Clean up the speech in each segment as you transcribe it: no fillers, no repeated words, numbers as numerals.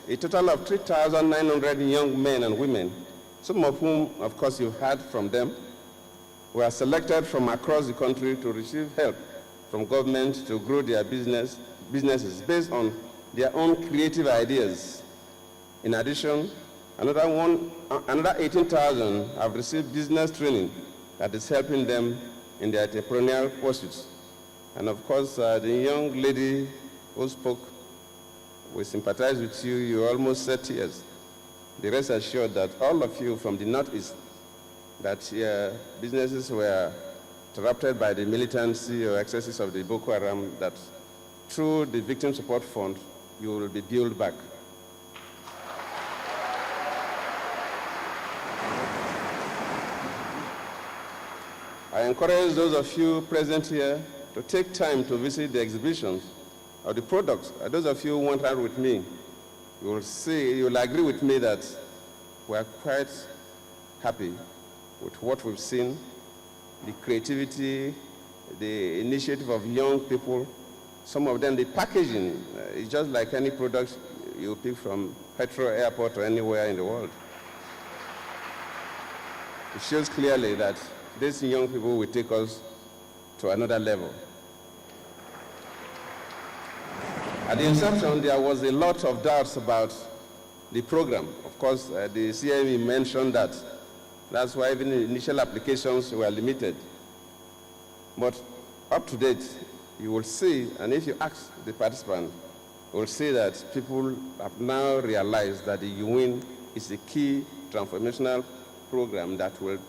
a total of 3,900 young men and women, some of whom, of course, you've heard from them, were selected from across the country to receive help from government to grow their businesses based on their own creative ideas. In addition, another 18,000 have received business training that is helping them in their entrepreneurial pursuits. And of course, the young lady who spoke, we sympathize with you. You're almost 30 years. The rest assured that all of you from the Northeast, that your businesses were interrupted by the militancy or excesses of the Boko Haram, that through the Victim Support Fund, you will be built back. I encourage those of you present here to take time to visit the exhibitions of the products. Those of you who went out with me, you will agree with me that we are quite happy with what we've seen, the creativity, the initiative of young people. Some of them, the packaging is just like any product you pick from Heathrow Airport or anywhere in the world. It shows clearly that these young people will take us to another level. At the inception, there was a lot of doubts about the program. Of course, the CME mentioned that. That's why even the initial applications were limited. But up to date, you will see, and if you ask the participants, you will see that people have now realized that the UWIN is a key transformational program that will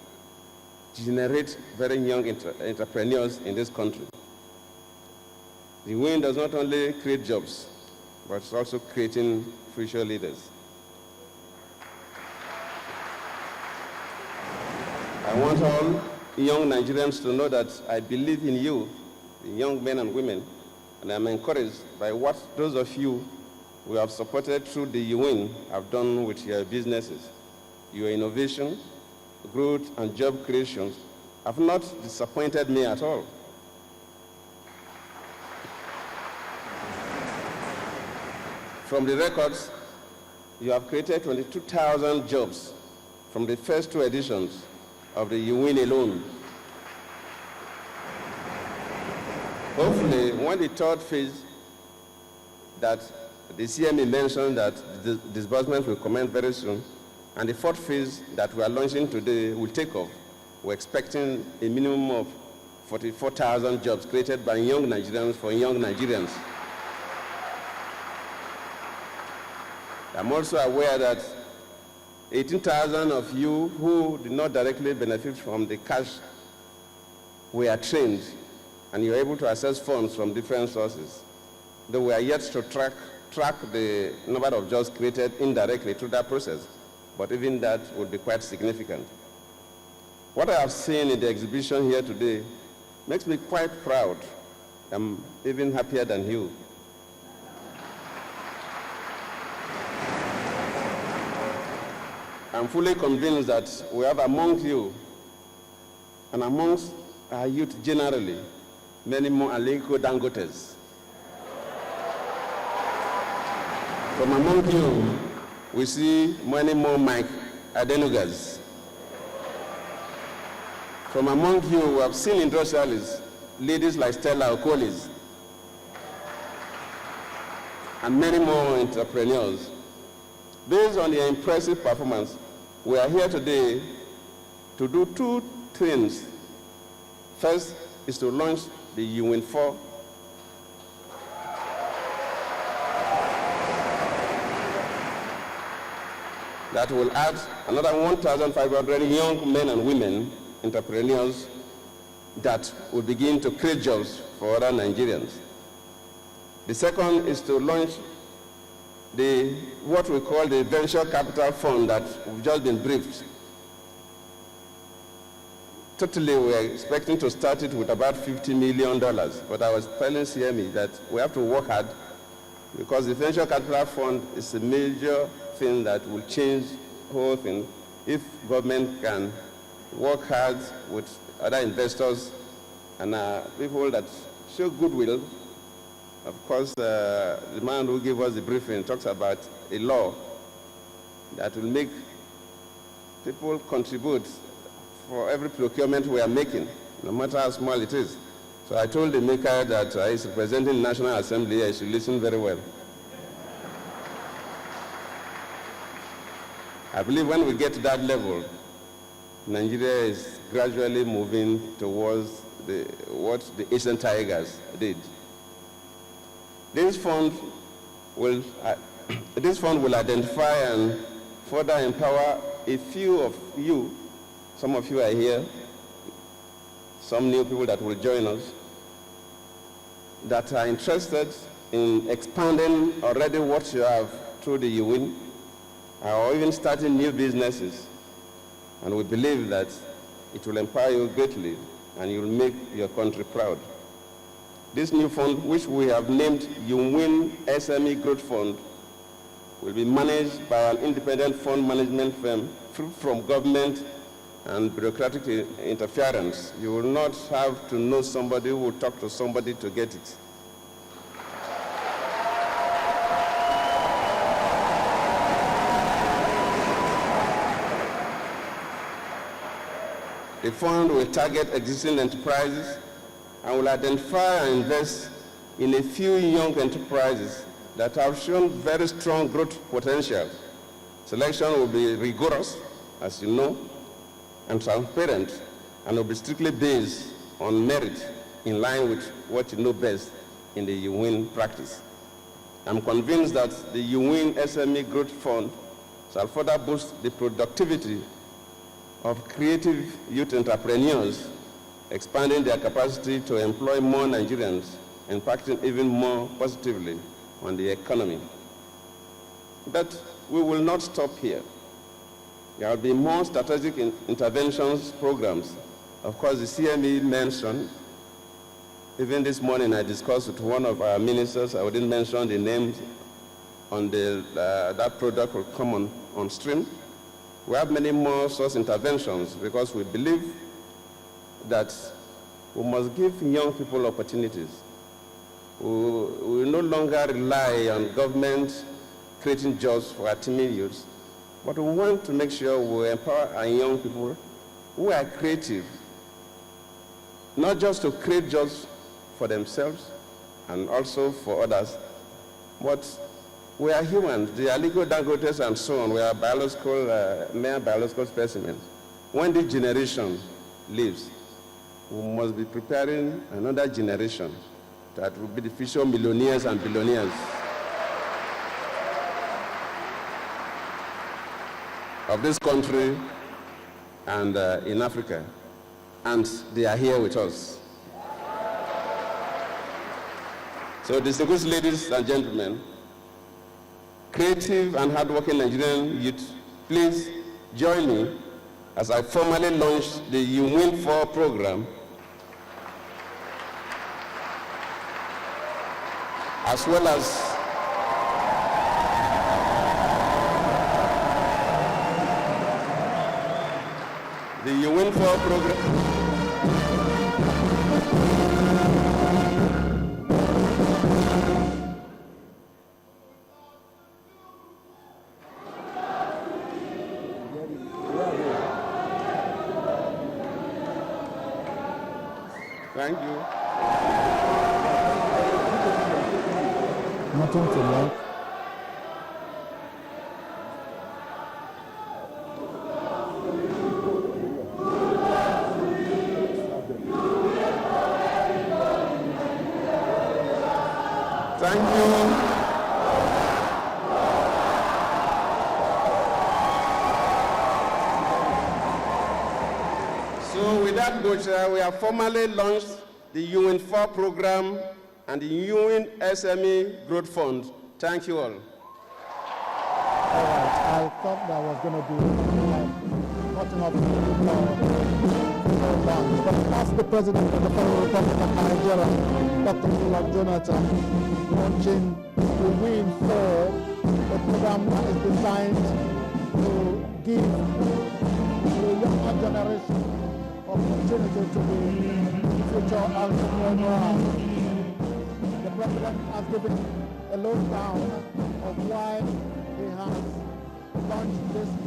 generate very young entrepreneurs in this country. The UWIN does not only create jobs, but it's also creating future leaders. I want all young Nigerians to know that I believe in you, the young men and women, and I'm encouraged by what those of you who have supported through the UWIN have done with your businesses. Your innovation, growth, and job creations have not disappointed me at all. From the records, you have created 22,000 jobs from the first two editions of the UWIN alone. Hopefully, when the third phase that the CME mentioned that the disbursement will commence very soon, and the fourth phase that we are launching today will take off, we're expecting a minimum of 44,000 jobs created by young Nigerians for young Nigerians. I'm also aware that 18,000 of you who did not directly benefit from the cash were trained, and you're able to access funds from different sources. Though we are yet to track the number of jobs created indirectly through that process, but even that would be quite significant. What I have seen in the exhibition here today makes me quite proud. I'm even happier than you. I'm fully convinced that we have amongst you and amongst our youth generally many more Aliko Dangotes. From among you, we see many more Mike Adenugas. From among you, we have seen industrialists, ladies like Stella Okolis, and many more entrepreneurs. Based on their impressive performance, we are here today to do two things. First is to launch the UWIN 4. That will add another 1,500 young men and women, entrepreneurs, that will begin to create jobs for other Nigerians. The second is to launch what we call the Venture Capital Fund that we've just been briefed. Totally, we're expecting to start it with about $50 million, but I was telling CME that we have to work hard because the Venture Capital Fund is a major thing that will change the whole thing if government can work hard with other investors and people that show goodwill Of course, the man who gave us the briefing talks about a law that will make people contribute for every procurement we are making, no matter how small it is. So I told the maker that he's representing the National Assembly, I should listen very well. I believe when we get to that level, Nigeria is gradually moving towards what the Asian Tigers did. This fund will identify and further empower a few of you. Some of you are here, some new people that will join us, that are interested in expanding already what you have through the UWIN, or even starting new businesses. And we believe that it will empower you greatly and you will make your country proud. This new fund, which we have named UWIN SME Growth Fund, will be managed by an independent fund management firm free from government and bureaucratic interference. You will not have to know somebody who will talk to somebody to get it. The fund will target existing enterprises and will identify and invest in a few young enterprises that have shown very strong growth potential. Selection will be rigorous, as you know, and transparent, and will be strictly based on merit in line with what you know best in the UWIN practice. I'm convinced that the UWIN SME Growth Fund shall further boost the productivity of creative youth entrepreneurs, expanding their capacity to employ more Nigerians, impacting even more positively on the economy. But we will not stop here. There will be more strategic interventions programs. Of course, the CME mentioned, even this morning I discussed with one of our ministers, I didn't mention the names on that product will come on stream. We have many more such interventions because we believe that we must give young people opportunities. We will no longer rely on government creating jobs for our timid youths, but we want to make sure we empower our young people who are creative, not just to create jobs for themselves and also for others, but we are humans. The Aliko Dangotes and so on, we are mere biological specimens. When this generation leaves, we must be preparing another generation that will be the future millionaires and billionaires of this country and in Africa. And they are here with us. So distinguished ladies and gentlemen, creative and hardworking Nigerian youth, please join me as I formally launch the UWIN 4 program, as well as the UWIN 4 program. Thank you. Nothing to like. Thank you. So with that, we have formally launched the UWIN 4 program and the UWIN SME Growth Fund. Thank you all. All right, I thought that was going to be nothing of but as the President of the Federal Republic of Nigeria, Dr. Goodluck Jonathan, launching the UWIN 4, a program that is designed to give the younger generation opportunity to be future entrepreneurs. The President has given a lowdown of